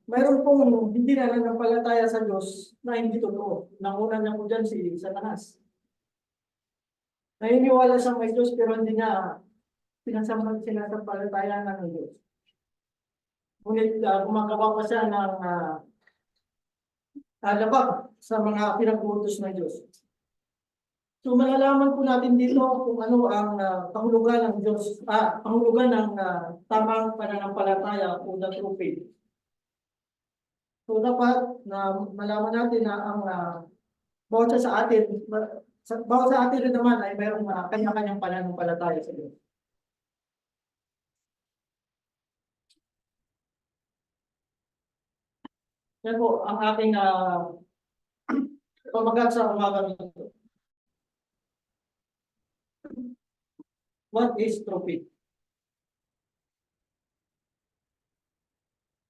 Mayroon pong hindi nananampalataya sa Diyos na hindi totoo. Nakunan niya po dyan si Satanas. Naniniwala siya may Diyos pero hindi niya sinasampalataya ng Diyos. Ngunit gumagawa pa siya ng labag sa mga pinag-uutos ng Diyos. So malalaman po natin dito kung ano ang kahulugan ng Diyos, kahulugan ng tamang pananampalataya o the true faith. So dapat na malaman natin na ang bawat sa atin, bawat sa atin rin naman ay mayroong kanya-kanyang pananampalataya sa Diyos. Yan po ang aking pamagat sa umaga nito. What is true faith?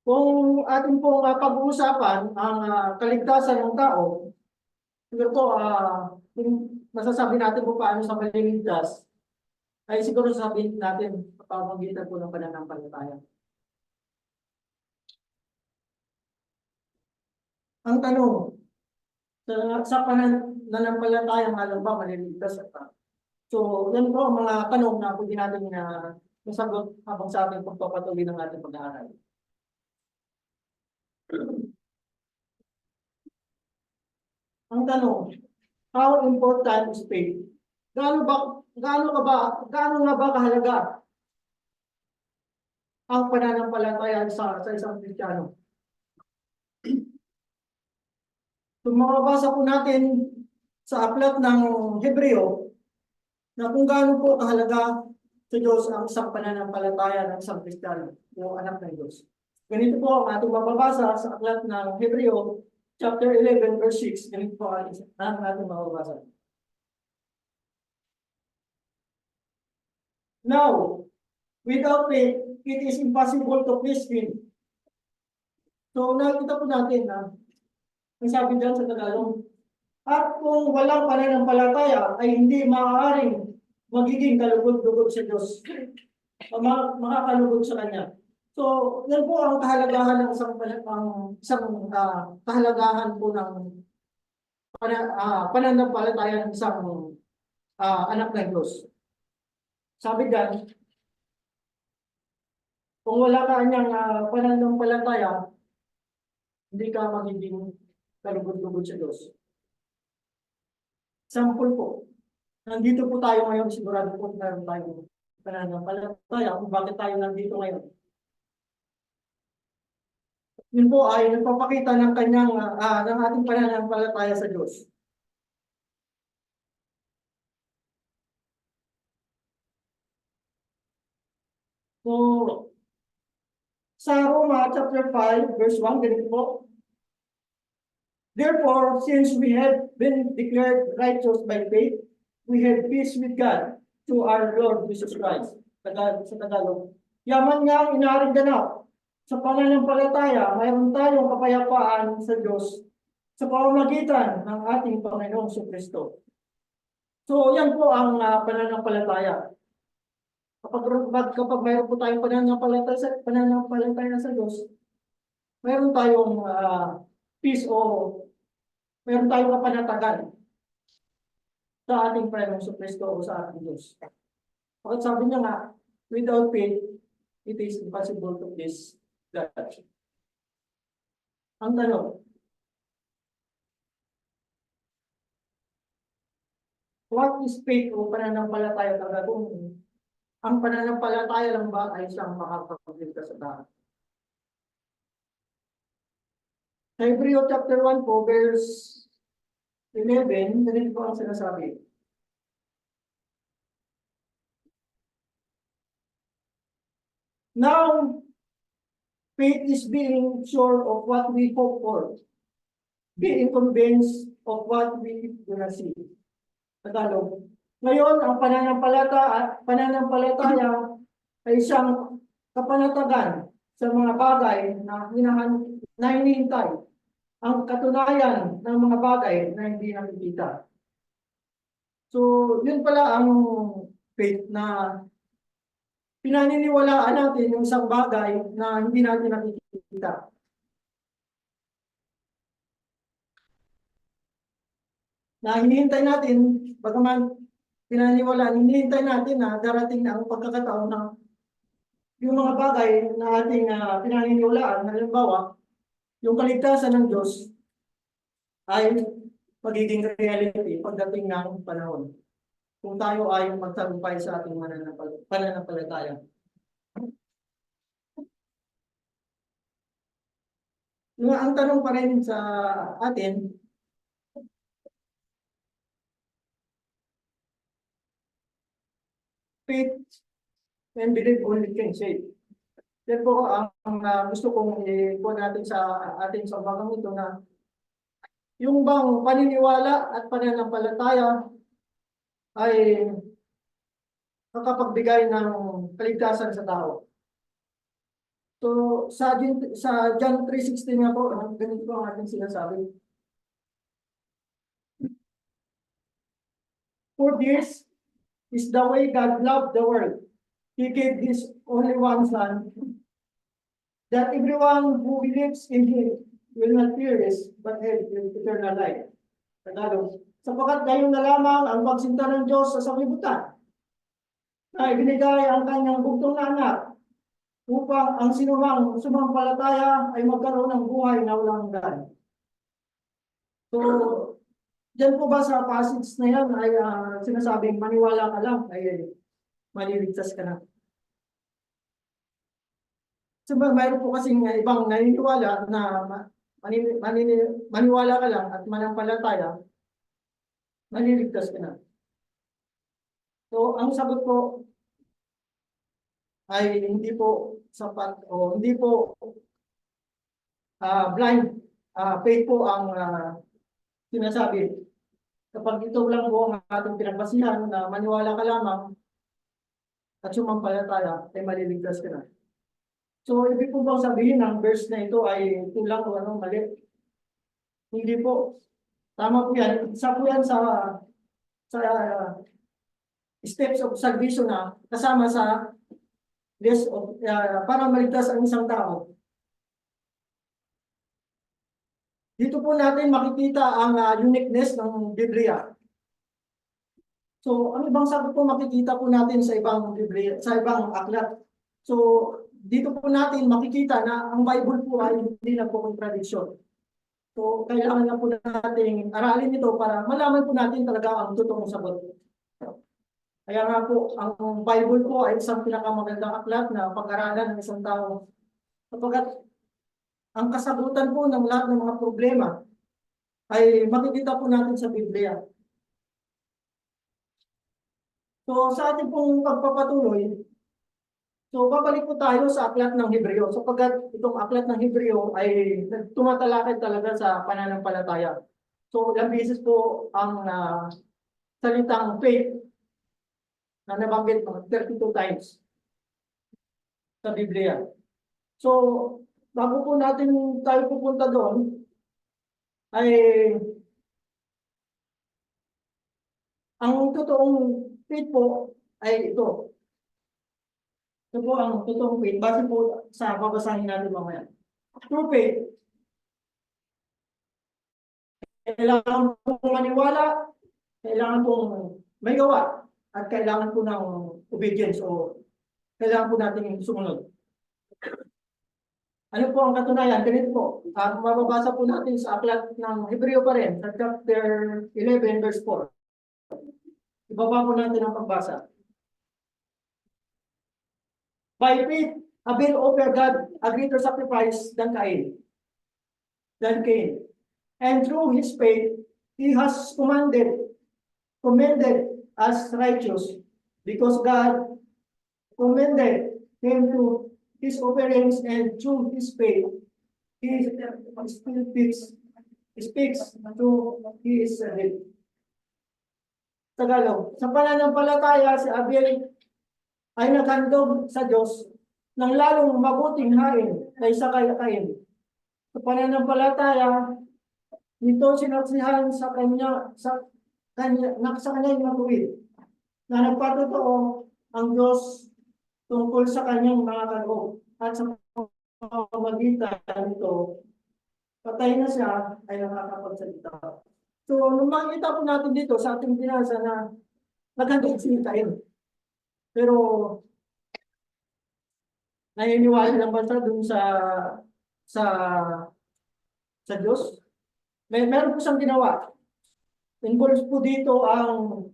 Kung ating pong pag-uusapan ang kaligtasan ng tao, siguro po, kung masasabi natin kung paano sa maliligtas, ay siguro sabihin natin pamamagitan po ng pananampalataya. Ang tanong, sa pananampalataya nga lang ba maliligtas ka? So, yan po ang mga tanong na pwede natin nasagot habang sa ating pagpapatuloy ng ating pag-aaral. Ang tanong, how important is faith? Gaano nga ba kahalaga ang pananampalataya sa isang Kristiyano? Kung mababasa po natin sa aklat ng Hebreo, na kung gaano po kahalaga sa Diyos ang isang pananampalataya ng isang Kristiyano o anak ng Diyos. Ganito po ang ating mababasa sa aklat ng Hebreo, chapter 11, verse 6. Ganito po ang ating mababasa. Now, without faith, it is impossible to please Him. So, nakita po natin na ang sabi dyan sa Tagalog, at kung walang pananampalataya ay hindi maaaring magiging kalugod-lugod sa Diyos. Makakalugod sa Kanya. So, yan po ang kahalagahan ng isang kahalagahan po ng pananampalataya ng isang anak ng Diyos. Sabi dyan, kung wala ka niyang pananampalataya, hindi ka magiging kalugod-lugod sa Diyos. Sample po, nandito po tayo ngayon, sigurado po meron tayong pananampalataya kung bakit tayo nandito ngayon. Yun po ay nagpapakita ng ng ating pananampalataya sa Diyos. So, sa Roma chapter 5, verse 1, ganito po. Therefore, since we have been declared righteous by faith, we have peace with God through our Lord Jesus Christ. Sa Tagalog. Yaman nga ang inaring ganap. Sa pananampalataya, mayroon tayong kapayapaan sa Diyos sa pamamagitan ng ating Panginoong Kristo. So, yan po ang pananampalataya. Kapag mayroon po tayong pananampalataya sa Diyos, mayroon tayong peace o mayroon tayong kapanatagan sa ating Panginoong Kristo o sa ating Diyos. Bakit sabi niya nga, without faith, it is impossible to please God. Ang tanong, what is faith o pananampalataya talaga kung ang pananampalataya lang ba ay siyang makakapagligtas sa tao? Sa Hebreo chapter 1 po, verse 11, ganito po ang sinasabi. Now, faith is being sure of what we hope for, being convinced of what we do not see. Tagalog. Ngayon, ang pananampalataya ay isang kapanatagan sa mga bagay na hinihintay, ang katunayan ng mga bagay na hindi nakikita. So, yun pala ang faith na pinaniniwalaan natin yung isang bagay na hindi natin nakikita. Na hinihintay natin, bagaman pinaniniwalaan, hinihintay natin na darating na ang pagkakataon na yung mga bagay na ating pinaniniwalaan, halimbawa, yung kaligtasan ng Diyos ay magiging reality pagdating ng panahon. Kung tayo ay magtagumpay sa ating pananampalataya. Ang tanong pa rin sa atin, faith and belief only can save. Yan po ang gusto kong i-po natin sa ating sa umagang ito na yung bang paniniwala at pananampalataya ay nakapagbigay ng kaligtasan sa tao. So sa John 3:16 nga po, ganito po ang ating sinasabi. For this is the way God loved the world. He gave His only one Son, that everyone who believes in Him will not perish, but have eternal life. Tagalog, sapagkat ngayon na lamang ang pagsinta ng Diyos sa sanglibutan, na ibinigay ang kanyang bugtong na anak, upang ang sinumang sumampalataya ay magkaroon ng buhay na walang hanggan. So, dyan po ba sa passage na yan ay sinasabing maniwala ka lang ay maliligtas ka na. So, mayroon po kasing ibang naniniwala na maniwala ka lang at manampalataya, maliligtas ka na. So, ang sagot po ay hindi po sapat o hindi po blind faith po ang sinasabi. Kapag ito lang po ang ating pinagbasihan na maniwala ka lamang at sumampalataya ay maliligtas ka na. So, ibig po bang sabihin ng verse na ito ay tulang o anong mali? Hindi po. Tama po yan. Isa po yan sa steps of salvation na kasama sa list of, para maligtas ang isang tao. Dito po natin makikita ang uniqueness ng Biblia. So, ano bang sabi po makikita po natin sa ibang Biblia, sa ibang aklat? So, dito po natin makikita na ang Bible po ay hindi na po kontradiksyon. So, kailangan na po natin aralin ito para malaman po natin talaga ang totoong sagot. Kaya nga po, ang Bible po ay isang pinakamagandang aklat na pag-aralan ng isang tao. Sapagkat ang kasagutan po ng lahat ng mga problema ay makikita po natin sa Biblia. So sa ating pong pagpapatuloy, so babalik po tayo sa aklat ng Hebreo. Sapagkat itong aklat ng Hebreo ay tumatalakay talaga sa pananampalataya. So ilang beses po ang salitang faith na nabanggit mga 32 times sa Biblia. So, bago po natin tayo pupunta doon, ay ang totoong faith po ay ito. Ito po ang totoong faith. Base po sa babasahin natin mamaya. True faith. Kailangan pong maniwala, kailangan pong may gawa, at kailangan po ng obedience o kailangan po natin sumunod. Ano po ang katunayan? Ganito po. Mababasa po natin sa aklat ng Hebreo pa rin, sa chapter 11, verse 4. Ibaba po natin ang pagbasa. By faith, Abel offered God a greater sacrifice than Cain. And through his faith, he has commended as righteous, because God commended him to his offerings, and through his faith, he still speaks to his head. Tagalog, sa pananampalataya si Abel ay naghandog sa Diyos ng lalong mabuting hain kaysa kay Cain. Sa pananampalataya, nito sinaksihan sa kanyang matuwid na nagpatotoo ang Diyos tungkol sa kanyang mga kaloob. At sa pamamagitan nito, patay na siya ay nakakapagsalita. So, nung makikita po natin dito sa ating binasa na naghandog si Cain. Pero, naniniwala lang ba siya dun sa sa Diyos? Meron po siyang ginawa. Involves po dito ang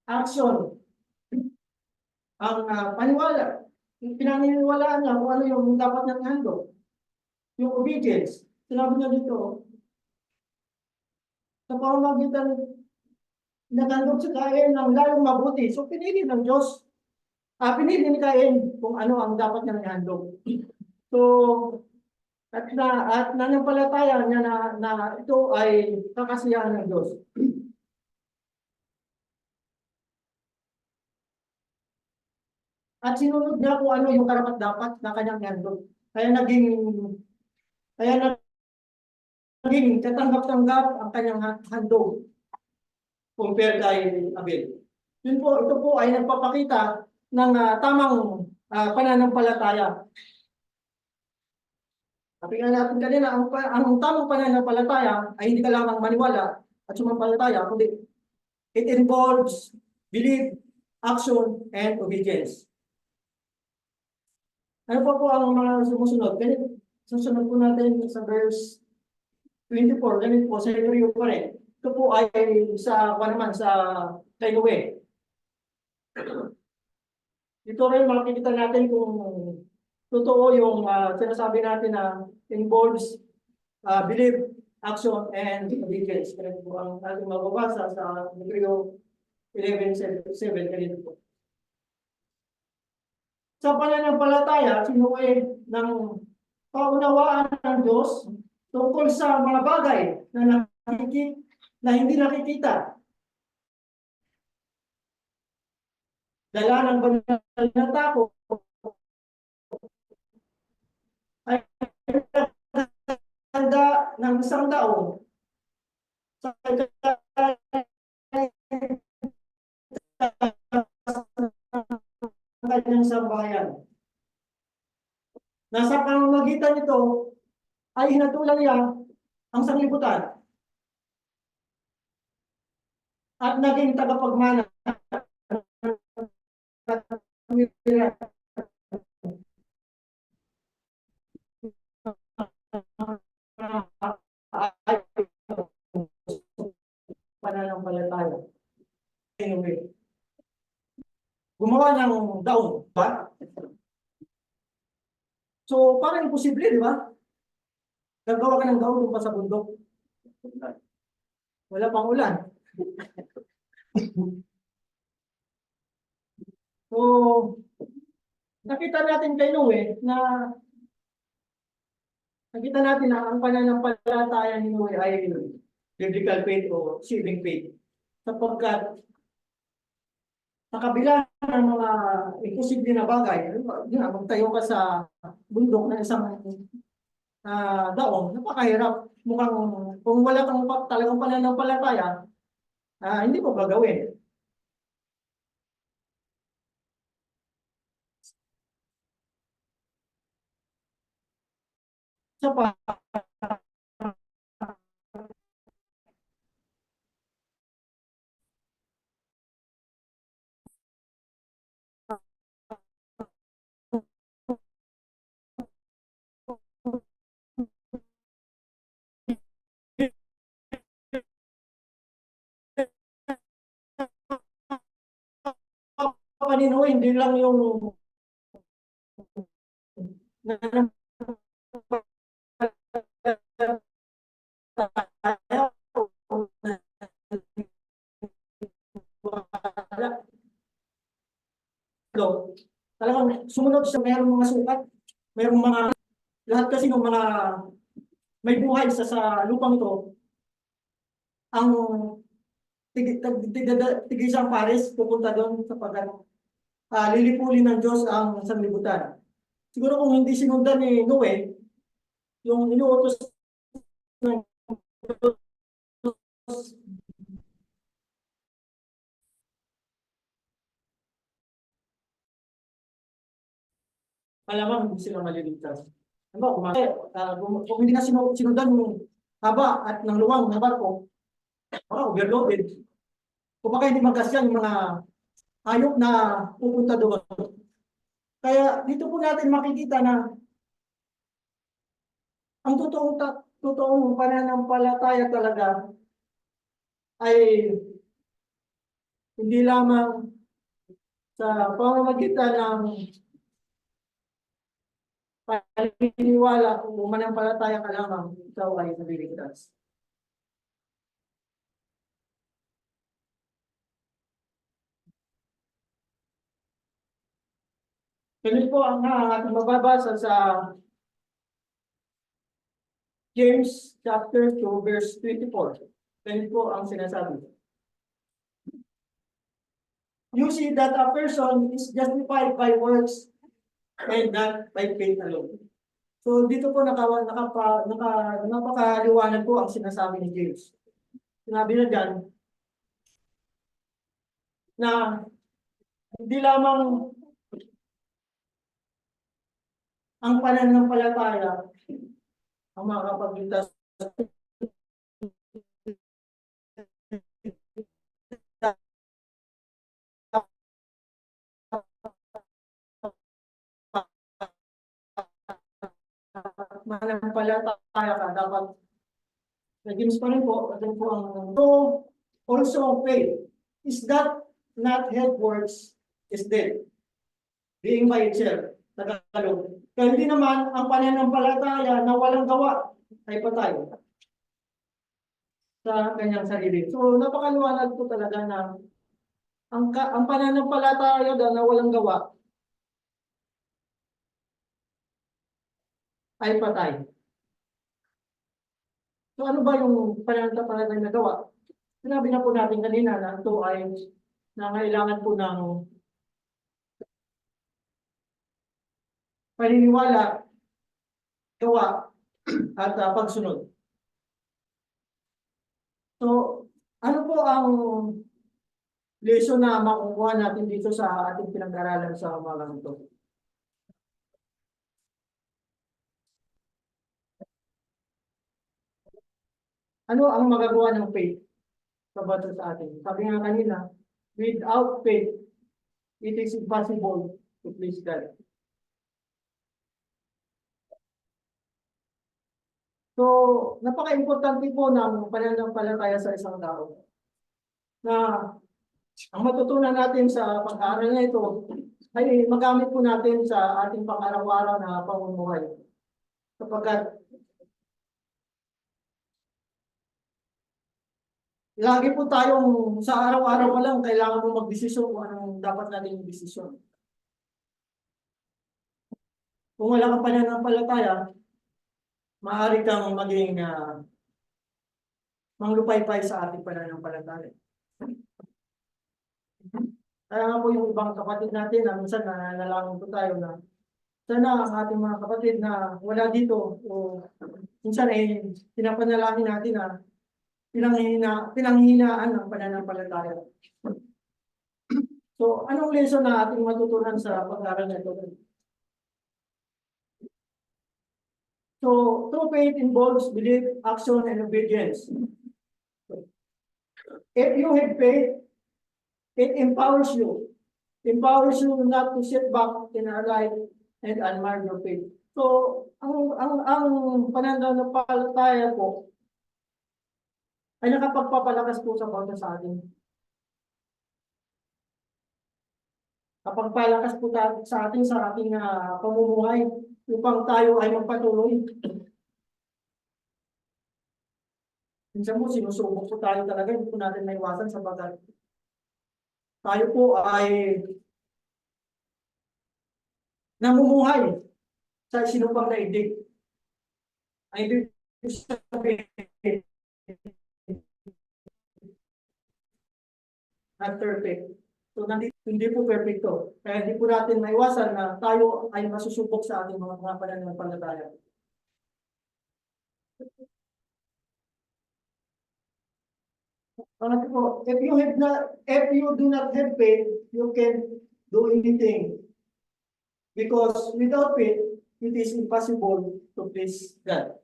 action, ang paniwala. Pinaniniwalaan niya kung ano yung dapat niyang handog. Yung obedience. Sinabi niya dito, sa pamamagitan naghandog si Cain ng lalong mabuti. So, pinili ng Diyos. Pinili ni Cain kung ano ang dapat niyang ihandog. So, at nanampalataya niya na ito ay kakasiyahan ng Diyos. At sinunod niya kung ano yung karapat-dapat na kanyang ihandog. Kaya naging katanggap-tanggap ang kanyang handog compare kay Abel. Ito po ay nagpapakita ng tamang pananampalataya. Sabi nga natin kanina, ang tamang pananampalataya ay hindi ka lamang maniwala at sumampalataya, kundi it involves belief, action, and obedience. Ano po ang mga sumusunod? Susunod po natin sa verse 24, ganito po, sa Hebreo pa rin. Ito po ay sa kay Noe. Dito rin makikita natin kung totoo yung sinasabi natin na involves belief, action, and obedience. Ganito po ang ating mababasa sa Hebreo 11:7, ganito po. Sa pananampalataya, sinuwi ng kaunawaan ng Diyos tungkol sa mga bagay na hindi nakikita. Dala ng banal na takot ay handa ng isang taon sa kanyang sambahayan. Nasa pamamagitan nito ay hinatulan niya ang sanglibutan at naging tagapagmana pananampalataya. Anyway, gumawa ng daon, ba? So, parang imposible, di ba? Gagawa ka ng daon doon pa sa bundok. Wala pang ulan. So, nakita natin kay Noe na ang pananampalataya ni Noe ay biblical faith o saving faith. Sapagkat sa kabila ng mga imposible na bagay, magtayo ka sa bundok na isang daon, napakahirap. Mukhang kung wala kang talagang pananampalataya, hindi mo gagawin. Sa kanino, hindi lang yung talagang sumunod sa mayroong mga sukat, mayroong mga lahat kasi ng mga may buhay sa lupang ito, ang tigisang pares pupunta doon sapagkat lilipulin ng Diyos ang sanlibutan. Siguro kung hindi sinundan ni Noe, yung inuutos ng malamang hindi sila maliligtas. Ano, kung hindi na sinundan yung haba at ng luwang na barko, overloaded. Kung baka hindi magkasya yung mga hayop na pupunta doon. Kaya dito po natin makikita na ang totoong pananampalataya talaga ay hindi lamang sa pamamagitan ng paniniwala o manampalataya ka lamang, ikaw ay naliligtas. Ganun po ang ating mababasa sa James chapter 2 verse 24. Ganun po ang sinasabi. You see that a person is justified by works and not by faith alone. So dito po napakaliwanag po ang sinasabi ni James. Sinabi na dyan na hindi lamang ang pananampalataya ang makakapagligtas manampalataya ka, dapat naging pa rin po, ito po ang so, also faith is that not head works is dead. Being by itself, Tagalog. Kaya hindi naman ang pananampalataya na walang gawa ay patay sa kanyang sarili. So, napakaliwanag po talaga na ang pananampalataya na walang gawa ay patay. So, ano ba yung pananampalataya na gawa? Sinabi na po natin kanina na ito ay nangailangan po ng paniniwala, gawa, at pagsunod. So, ano po ang lesson na makukuha natin dito sa ating pinag-aralan sa umagang ito? Ano ang magagawa ng faith sa bata sa atin? Sabi nga kanina, without faith, it is impossible to please God. So, napaka-importante po ng pananampalataya sa isang tao. Na ang matutunan natin sa pag-aaral na ito ay magamit po natin sa ating pang-araw-araw na pamumuhay. Sapagkat lagi po tayong sa araw-araw pa lang kailangan mo magdesisyon kung anong dapat natin yung desisyon. Kung wala kang pananampalataya, maaari kang maging manglupay-pay sa ating pananampalataya. Kaya nga po yung ibang kapatid natin na minsan nananalangin po tayo na sana ang ating mga kapatid na wala dito o minsan pinapanalangin natin na pinanghihinaan ng pananampalataya. So, anong lesson na ating matutunan sa pag-aaral na ito? So, true faith involves belief, action, and obedience. If you have faith, it empowers you. Empowers you not to sit back in our life and admire your faith. So, ang pananampalataya po ay nakapagpapalakas po sa bawat sa atin. Kapag palakas po sa ating pamumuhay upang tayo ay magpatuloy. Minsan po sinusubok po tayo talaga, hindi po natin maiwasan sapagkat tayo po ay namumuhay sa sinupang daigdig. Ay ibig sabihin not perfect. So, hindi po perfecto. Kaya hindi po natin maiwasan na tayo ay masusubok sa ating mga pananampalataya. If you do not have faith, you can do anything. Because without faith, it is impossible to please God.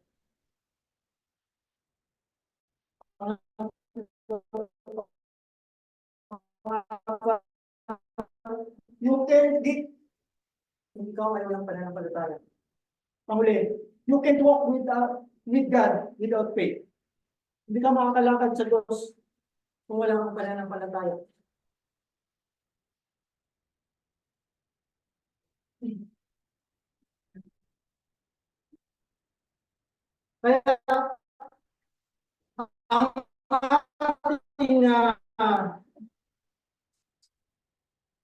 You can get, ikaw ay walang pananampalataya. Panghuli, you can walk with God without faith. Hindi ka makakalakad sa Diyos kung wala kang pananampalataya. Kaya ang ating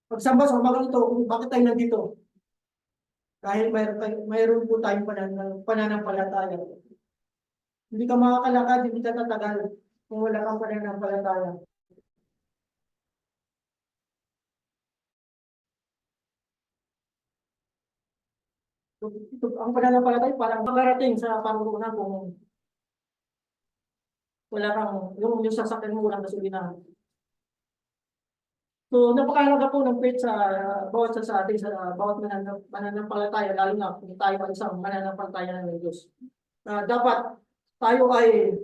pagsamba sa umagang ito, kung bakit tayo nandito? Dahil mayroon po tayong pananampalataya. Hindi ka makakalakad, hindi ka tatagal kung wala kang pananampalataya. Ang pananampalataya parang makarating sa pangulunan kung wala kang, yung sasakyan mo walang gasolina. So, napakahalaga po ng faith sa bawat sa atin, sa bawat mananampalataya, lalo na kung tayo ay isang mananampalataya ng Diyos. Dapat tayo ay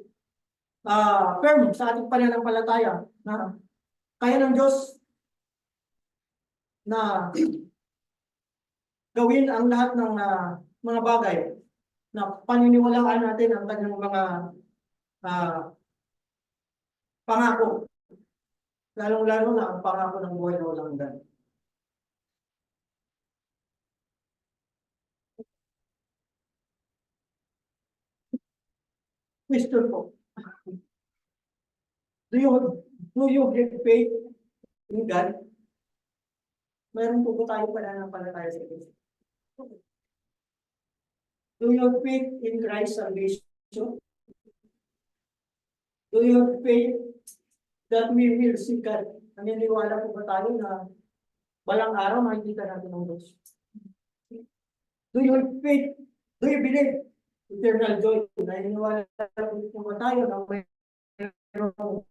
firm sa ating pananampalataya na kaya ng Diyos na gawin ang lahat ng mga bagay na paniniwalaan natin ang kanyang mga ah, pangako. Lalong-lalo na ang pangako ng buhay na walang hanggan. Question po, do you, do you have faith in God? Mayroon po ba tayo pananampalataya sa Diyos? Do you have faith in Christ's salvation? Do you have faith that we will see God? Naniniwala po ba tayo na balang araw makikita natin ang Diyos? Do you have faith? Do you believe eternal joy? Naniniwala po ba tayo na mayroon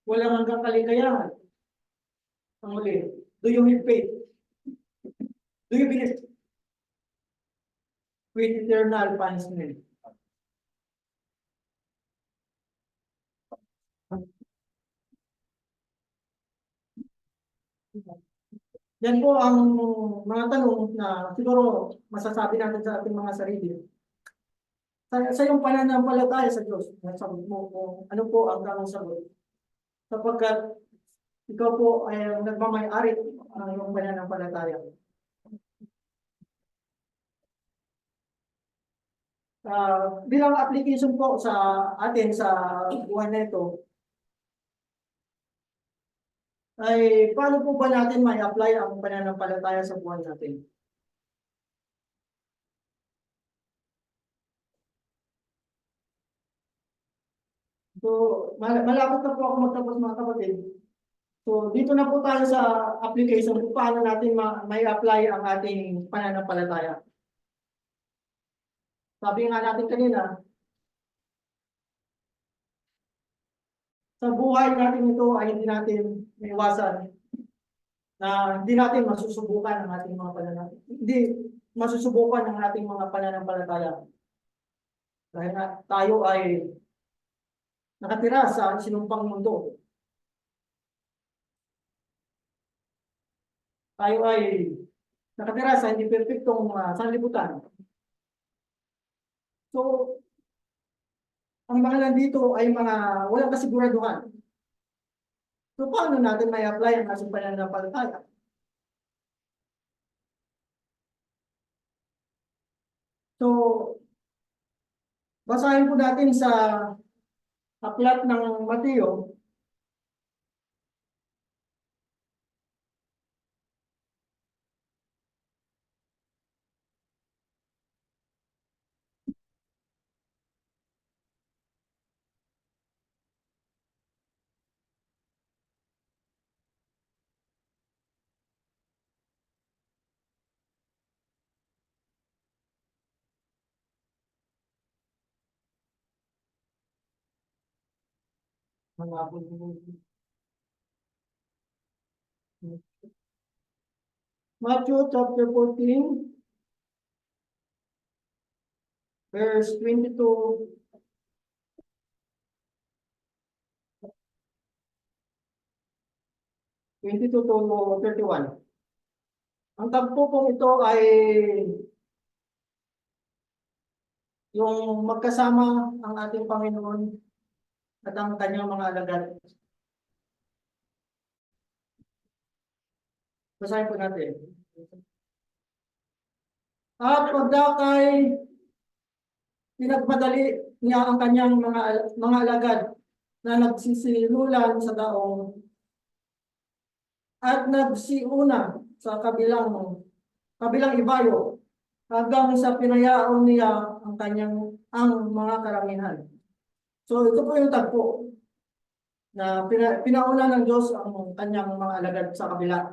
walang hanggang kaligayahan? Ang uli, do you have faith? Do you believe with eternal punishment? Yan po ang mga tanong na siguro masasabi natin sa ating mga sarili. Sa iyong pananampalataya sa Diyos, nasagot mo kung ano po ang tamang sagot. Sapagkat ikaw po ay nagmamay-ari ng iyong pananampalataya. Bilang application po sa atin sa buhay na ito, ay paano po ba natin may apply ang pananampalataya sa buhay natin? So, malapit na po ako magtapos mga kapatid. So, dito na po tayo sa application kung paano natin may apply ang ating pananampalataya. Sabi nga natin kanina, sa buhay natin ito ay hindi natin maiwasan na hindi natin masusubukan ang ating mga pananampalataya. Hindi masusubukan ang ating mga pananampalataya. Dahil na tayo ay nakatira sa sinumpang mundo. Tayo ay nakatira sa hindi perfectong sanlibutan. So, ang mga nandito ay mga walang kasiguraduhan. So, paano natin may apply ang ating pananampalataya? So, basahin po natin sa aklat ng Mateo, mga Matthew chapter 14, verse 22. 22 to 31. Ang tagpo pong ito ay yung magkasama ang ating Panginoon at ang kanyang mga alagad. Basahin po natin. At pagdakay, pinagmadali niya ang kanyang mga alagad na nagsisilulan sa daong at nagsiuna sa kabilang ibayo hanggang sa pinayaon niya ang mga karamihan. So ito po yung tagpo na pinauna ng Diyos ang kanyang mga alagad sa kabila.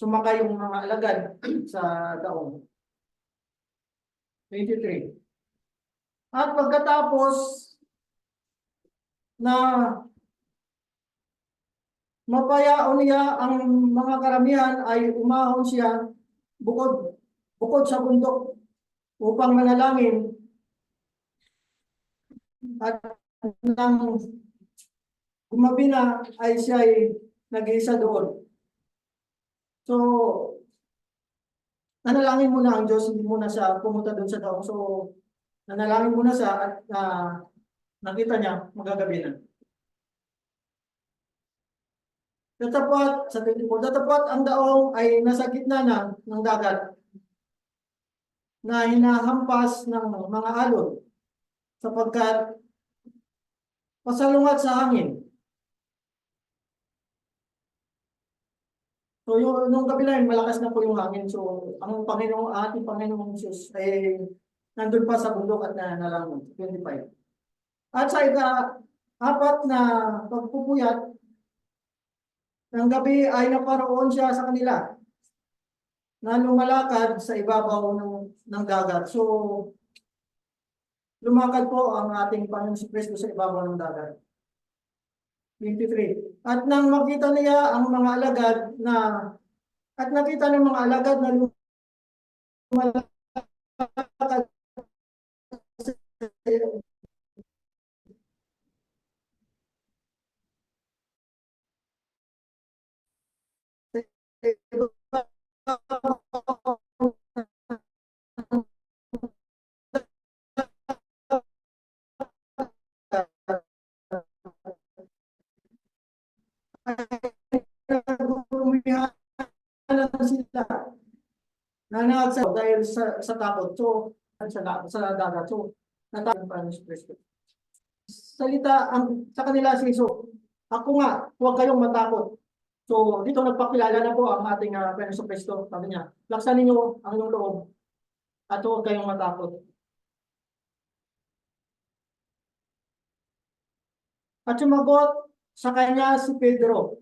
Sumakay yung mga alagad sa daong. 23. At pagkatapos na mapayaon niya ang mga karamihan ay umahon siya bukod sa bundok upang manalangin at nang gumabi na ay siya ay nag-iisa doon. So, nanalangin muna ang Diyos, hindi muna siya pumunta doon sa daong. So, nanalangin muna siya at nakita niya magagabi na. Datapwat ang daong ay nasa gitna ng dagat na hinahampas ng mga alon sapagkat pasalungat sa hangin. So nung gabi na yun, malakas na po yung hangin. So ang ating Panginoong Jesus ay nandun pa sa bundok at nanalangin. 25. At sa ika-4 na pagpupuyat, ng gabi ay naparoon siya sa kanila na lumalakad sa ibabaw ng dagat. So, lumakad po ang ating Panginoon Kristo sa ibabaw ng dagat. 23. At nang makita niya ang mga alagad at nakita ng mga alagad na lumalakad sila nanakad dahil sa takot. So, sa dagat. So, natakot pa ng Kristo. Salita sa kanila si Jesus, ako nga, huwag kayong matakot. So, dito nagpakilala na po ang ating Panginoon Kristo. Sabi niya, laksan ninyo ang inyong loob at huwag kayong matakot. At sumagot sa kanya si Pedro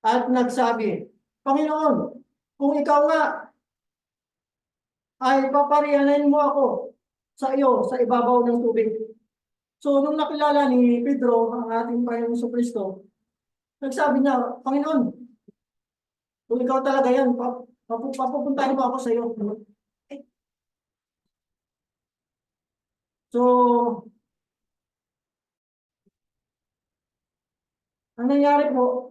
at nagsabi, Panginoon, kung ikaw nga ay paparianin mo ako sa iyo sa ibabaw ng tubig. So, nung nakilala ni Pedro ang ating Panginoon Kristo, nagsabi niya, Panginoon, kung ikaw talaga yan, papupuntahin mo ako sa iyo. So, ang nangyari po,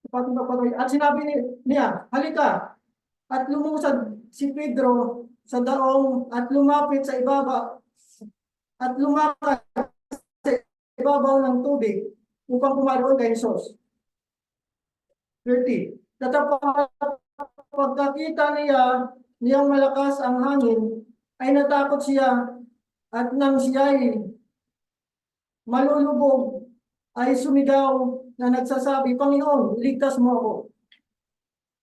at sinabi niya, halika, at lumusad si Pedro sa daong at lumapit sa ibaba at lumakad sa ibabaw ng tubig upang pumaroon kay Jesus. 30. Pagkakita niyang malakas ang hangin, ay natakot siya at nang siya ay malulubog, ay sumigaw na nagsasabi, Panginoon, iligtas mo ako.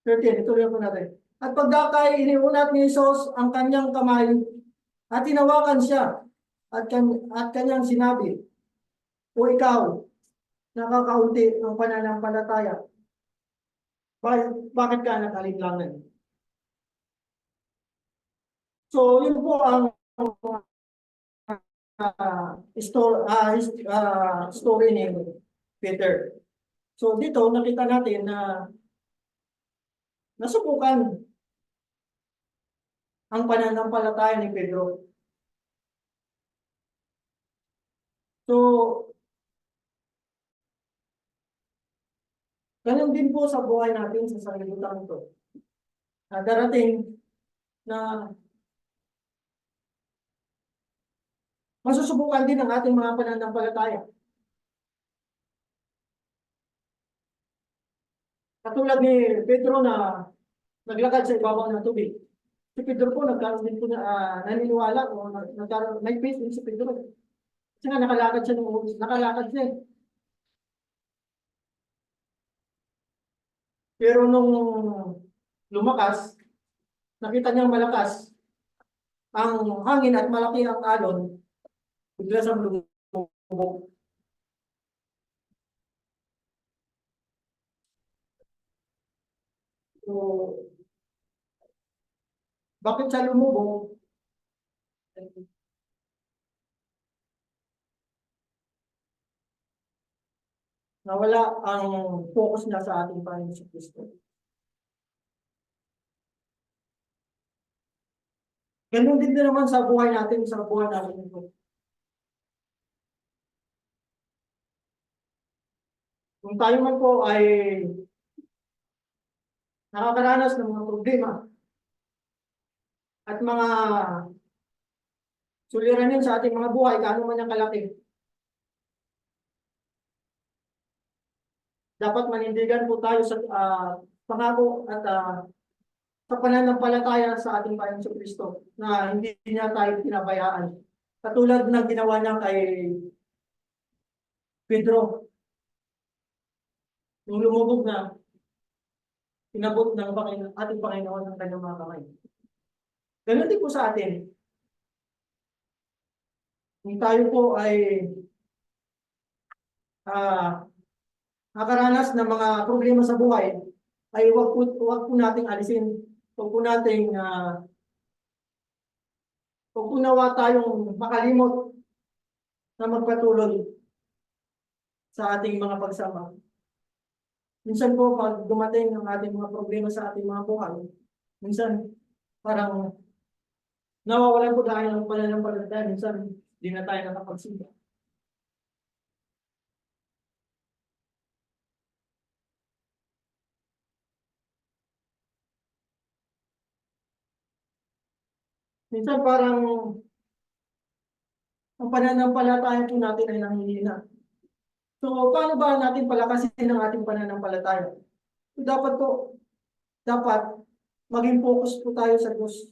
13. Ituloy po natin. At pagdakay, iniunat ni Jesus ang kanyang kamay at tinawakan siya at kanyang sinabi, O ikaw, nakakaunti ang pananampalataya. Bakit ka nakaliglangan? So, yun po ang story ni Peter. So dito nakita natin na nasubukan ang pananampalataya ni Pedro. So, ganun din po sa buhay natin sa sanlibutan ito. Darating na masusubukan din ang ating mga pananampalataya. Katulad ni Pedro na naglakad sa ibabaw ng tubig. Si Pedro po nagkaroon din po na naniniwala o nagkaroon, may faith din si Pedro. Kasi nga nakalakad siya. Pero nung lumakas, nakita niyang malakas ang hangin at malaki ang alon, bigla siyang lumubog. So, bakit siya lumubog? Nawala ang focus niya sa ating Panginoon si Kristo. Ganun din naman sa buhay natin, sa buhay natin ito. Kung tayo man po ay nakakaranas ng mga problema at mga suliranin sa ating mga buhay, kaano man yung kalaki, dapat manindigan po tayo sa pangako at sa pananampalataya sa ating Panginoon Kristo na hindi niya tayo pinabayaan. Katulad ng ginawa niya kay Pedro, nung lumubog na, inabot ng ating Panginoon ng kanyang mga kamay. Ganun din po sa atin. Kung tayo po ay nakaranas ng mga problema sa buhay, ay wag po nating alisin. Huwag po nawa tayong makalimot na magpatuloy sa ating mga pagsama. Minsan po, pag dumating ang ating mga problema sa ating mga buhay, minsan parang nawawalan po tayo ng pananampalataya, minsan di na tayo nakapagsimba. Minsan parang ang pananampalataya po natin ay nanghihina. So, paano ba natin palakasin ang ating pananampalataya? So, dapat maging focus po tayo sa Diyos.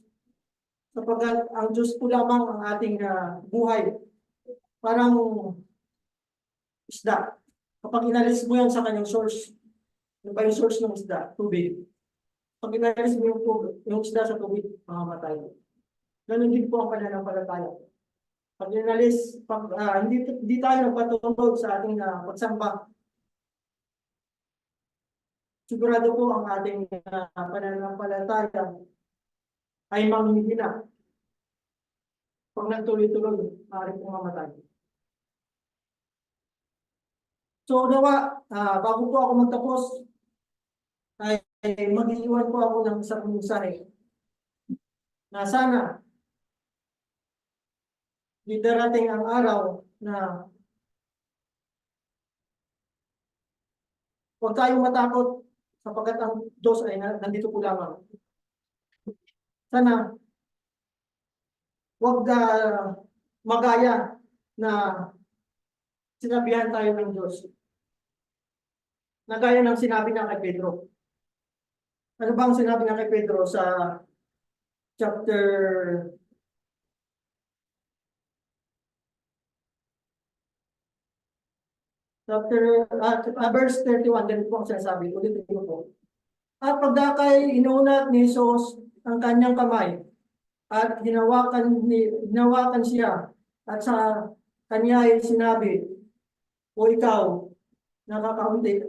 Sapagkat ang Diyos po lamang ang ating buhay. Parang isda. Kapag inalis mo yan sa kanyang source, ano ba yung source ng isda? Tubig. Pag inalis mo yung isda sa tubig, mamamatay. Ganun din po ang pananampalataya. Pag inalis, hindi tayo nagpatungkol sa ating pagsamba, sigurado po ang ating pananampalataya ay manghihina. Pag nagtuloy-tuloy, maaaring pong mamatay. So, bago po ako magtapos, ay mag-iwan po ako ng isang mensahe na sana darating ang araw na huwag tayong matakot sapagkat ang Diyos ay nandito po lamang. Sana huwag magaya na sinabihan tayo ng Diyos. Na gaya ng sinabi niya kay Pedro. Ano ba ang sinabi niya kay Pedro sa chapter verse 31, ganito po ang sinasabi. Ulitin ko po. At pagdakay, inunat ni Jesus ang kanyang kamay at hinawakan siya at sa kanya ay sinabi, o ikaw, nakakaunti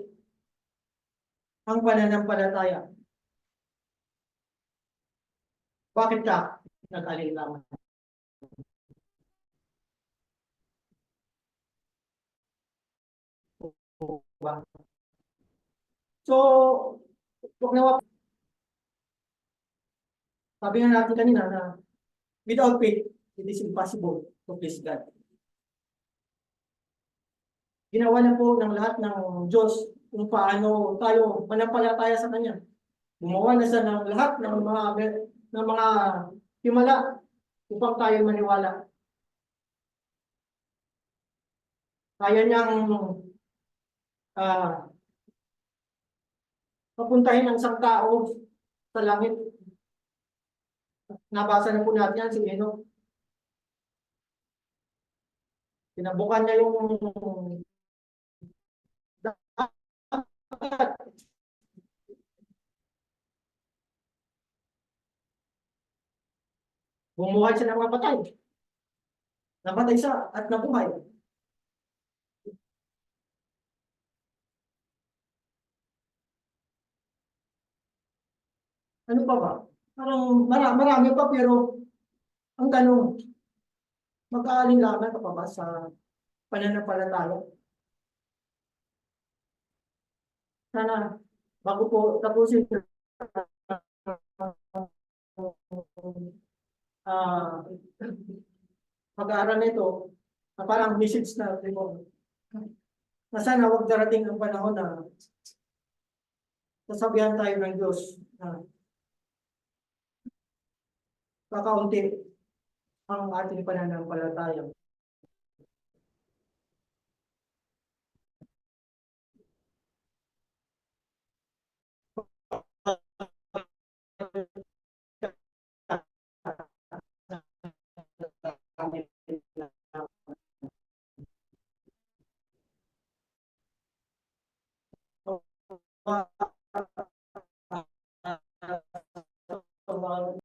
ang pananampalataya. Bakit ka nag-alinlangan? So, wag na sabi nga natin kanina na without faith, it is impossible to please God. Ginawa na po ng lahat ng Diyos kung paano tayo manampalataya sa Kanya. Gumawa na siya ng lahat ng mga himala upang tayo maniwala. Kaya niyang papuntahin ang isang tao sa langit. Nabasa na po natin yan si Enoch. Pinabukan niya yung bumuhay siya ng mga patay. Namatay siya at nabuhay. Ano pa ba? Parang marami pa pero ang tanong, mag-aalinlangan ka pa ba sa pananampalataya? Sana bago po tapusin ah pag-aaral nito, na parang message na rin na sana huwag darating ang panahon na sasabihan tayo ng Diyos na kakaunti ang ating pananampalataya.